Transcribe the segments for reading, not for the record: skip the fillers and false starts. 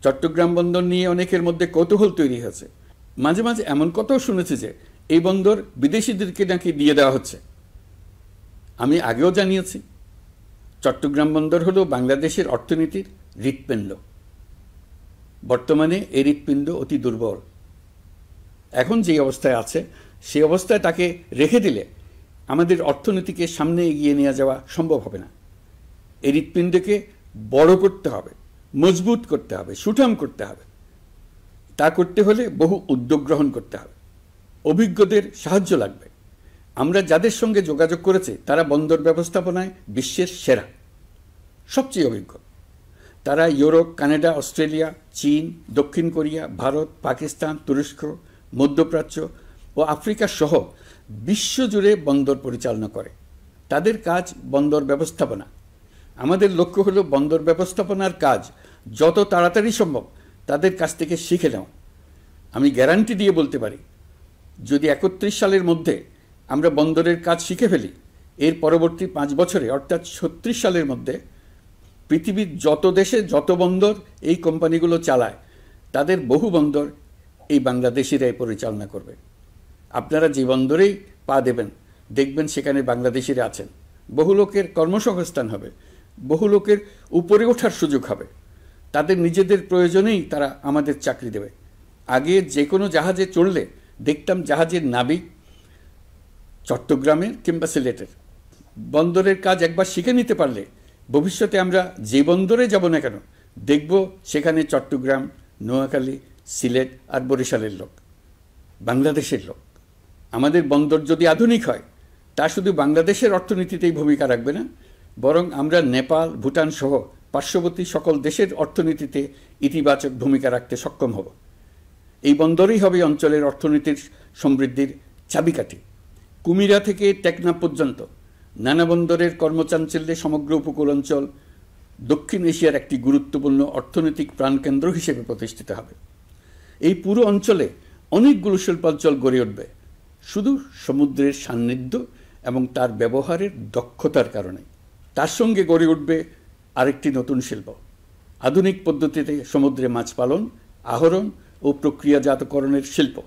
চট্টগ্রাম বন্দর নিয়ে অনেকের মধ্যে কৌতূহল তৈরি হয়েছে। মাঝে মাঝে এমন কথাও শুনেছি যে এই বন্দর বিদেশিদেরকে নাকি দিয়ে দেওয়া হচ্ছে। আমি আগেও জানিয়েছি, চট্টগ্রাম বন্দর হলো বাংলাদেশের অর্থনীতির হৃৎপিণ্ড। বর্তমানে এই হৃৎপিণ্ড অতি দুর্বল। এখন যে অবস্থায় আছে সেই অবস্থায় তাকে রেখে দিলে আমাদের অর্থনীতিকে সামনে এগিয়ে নিয়ে যাওয়া সম্ভব হবে না। এই হৃৎপিণ্ডকে বড় করতে হবে, মজবুত করতে হবে, সুঠাম করতে হবে। তা করতে হলে বহু উদ্যোগ গ্রহণ করতে হবে, অভিজ্ঞদের সাহায্য লাগবে। আমরা যাদের সঙ্গে যোগাযোগ করেছি তারা বন্দর ব্যবস্থাপনায় বিশ্বের সেরা, সবচেয়ে অভিজ্ঞ। তারা ইউরোপ, কানাডা, অস্ট্রেলিয়া, চীন, দক্ষিণ কোরিয়া, ভারত, পাকিস্তান, তুরস্ক, মধ্যপ্রাচ্য ও আফ্রিকা সহ বিশ্বজুড়ে বন্দর পরিচালনা করে। তাদের কাজ বন্দর ব্যবস্থাপনা। আমাদের লক্ষ্য হলো বন্দর ব্যবস্থাপনার কাজ যত তাড়াতাড়ি সম্ভব তাদের কাছ থেকে শিখে নেওয়া। আমি গ্যারান্টি দিয়ে বলতে পারি, যদি 31 সালের মধ্যে আমরা বন্দরের কাজ শিখে ফেলি, এর পরবর্তী 5 বছরে অর্থাৎ 36 সালের মধ্যে পৃথিবীর যত দেশে যত বন্দর এই কোম্পানিগুলো চালায় তাদের বহু বন্দর এই বাংলাদেশিরাই পরিচালনা করবে। আপনারা যে বন্দরেই পা দেবেন দেখবেন সেখানে বাংলাদেশিরা আছেন। বহু লোকের কর্মসংস্থান হবে, বহু লোকের উপরে ওঠার সুযোগ হবে। তাদের নিজেদের প্রয়োজনেই তারা আমাদের চাকরি দেবে। আগে যে কোনো জাহাজে চড়লে দেখতাম জাহাজের নাবিক চট্টগ্রামের কিংবা সিলেটের। বন্দরের কাজ একবার শিখে নিতে পারলে ভবিষ্যতে আমরা যে বন্দরে যাব না কেন দেখব সেখানে চট্টগ্রাম, নোয়াখালী, সিলেট আর বরিশালের লোক, বাংলাদেশের লোক। আমাদের বন্দর যদি আধুনিক হয় তা শুধু বাংলাদেশের অর্থনীতিতেই ভূমিকা রাখবে না, বরং আমরা নেপাল, ভুটান সহ পার্শ্ববর্তী সকল দেশের অর্থনীতিতে ইতিবাচক ভূমিকা রাখতে সক্ষম হব। এই বন্দরই হবে অঞ্চলের অর্থনীতির সমৃদ্ধির চাবিকাঠি। কুমিরা থেকে টেকনাফ পর্যন্ত নানা বন্দরের কর্মচাঞ্চল্যে সমগ্র উপকূল অঞ্চল দক্ষিণ এশিয়ার একটি গুরুত্বপূর্ণ অর্থনৈতিক প্রাণকেন্দ্র হিসেবে প্রতিষ্ঠিত হবে। এই পুরো অঞ্চলে অনেকগুলো শিল্পাঞ্চল গড়ে উঠবে শুধু সমুদ্রের সান্নিধ্য এবং তার ব্যবহারের দক্ষতার কারণে। তার সঙ্গে গড়ে উঠবে আরেকটি নতুন শিল্প, আধুনিক পদ্ধতিতে সমুদ্রে মাছ পালন, আহরণ ও প্রক্রিয়াজাতকরণের শিল্প।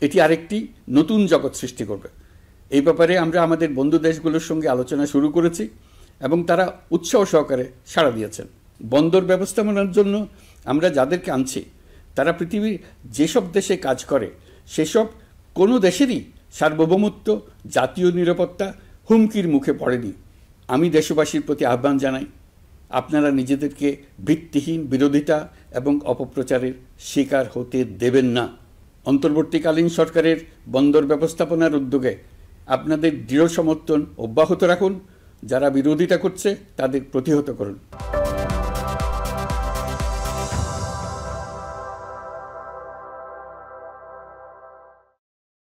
এটি আরেকটি নতুন জগৎ সৃষ্টি করবে। এই ব্যাপারে আমরা আমাদের বন্ধু দেশগুলোর সঙ্গে আলোচনা শুরু করেছি এবং তারা উৎসাহ সহকারে সাড়া দিয়েছেন। বন্দর ব্যবস্থাপনার জন্য আমরা যাদেরকে আনছি তারা পৃথিবীর যেসব দেশে কাজ করে সেসব কোনো দেশেরই সার্বভৌমত্ব, জাতীয় নিরাপত্তা হুমকির মুখে পড়েনি। আমি দেশবাসীর প্রতি আহ্বান জানাই, আপনারা নিজেদেরকে ভিত্তিহীন বিরোধিতা এবং অপপ্রচারের শিকার হতে দেবেন না। অন্তর্বর্তীকালীন সরকারের বন্দর ব্যবস্থাপনার উদ্যোগে আপনাদের দৃঢ় সমর্থন অব্যাহত রাখুন। যারা বিরোধিতা করছে তাদের প্রতিহত করুন।